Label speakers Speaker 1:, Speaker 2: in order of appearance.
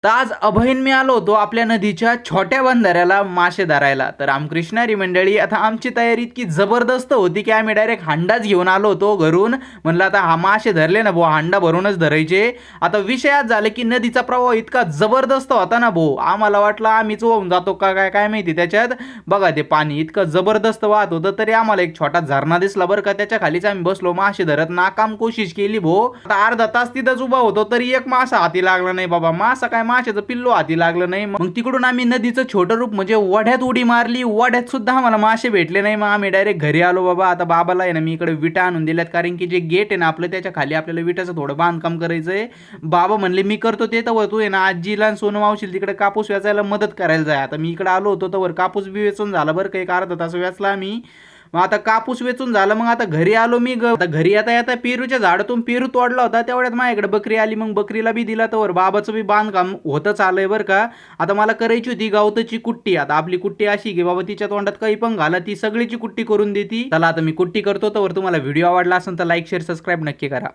Speaker 1: तर आज अभयन मी आलो होतो आपल्या नदीच्या छोट्या बंधाऱ्याला मासे धरायला. तर आमकृष्णारी मंडळी, आता आमची तयारी इतकी जबरदस्त होती की आम्ही डायरेक्ट हांडाच घेऊन आलो होतो घरून. म्हणलं आता हा मासे धरले ना भाऊ, हांडा भरूनच धरायचे. आता विषयात झालं की नदीचा प्रवाह इतका जबरदस्त होता ना भाऊ, आम्हाला वाटलं आम्हीच वाहून जातो का काय काय माहिती. त्याच्यात बघा ते पाणी इतकं जबरदस्त वाहत होतं, तरी आम्हाला एक छोटा झरणा दिसला बरं का. त्याच्या खालीच आम्ही बसलो, मासे धरत नाकाम कोशिश केली भाऊ. आता अर्धा तास तिथंच उभा होतो तरी एक मासा हाती लागला नाही बाबा. मासा काय, माशाचं पिल्लू हाती लागलं नाही. मग तिकडून आम्ही नदीचं छोटं रूप म्हणजे वड्यात उडी मारली. वड्यात सुद्धा आम्हाला मासे भेटले नाही. मग आम्ही डायरेक्ट घरी आलो बाबा. आता बाबाला आहे ना मी इकडे विटा आणून दिल्यात, कारण की जे गेट आहे ना आपलं त्याच्या खाली आपल्याला विटाचं थोडं बांधकाम करायचंय. बाबा म्हणले मी करतो ते, तर तू आहे ना आजीला आणि सोनू मावशीला तिकडे कापूस वेचायला मदत करायला जाय. आता मी इकडे आलो होतो तर कापूस बी वेचून झाला बरं का, एक अर्धा तास वेचला आम्ही. मग आता कापूस वेचून झालं, मग आता घरी आलो मी. आता घरी येता येता पेरूच्या झाडातून पेरू तोडला होता, तेवढ्यात माझ्याकडे बकरी आली. मग बकरीला बी दिला, तर बाबाचं बी बांधकाम होतच आलंय बरं का. आता मला करायची होती गवताची कुट्टी. आता आपली कुट्टी अशी की बाबा तिच्या तोंडात काही पण घाला, ती सगळीची कुट्टी करून देती. चला आता मी कुट्टी करतो. तर तुम्हाला व्हिडिओ आवडला असेल तर लाईक शेअर सबस्क्राईब नक्की करा.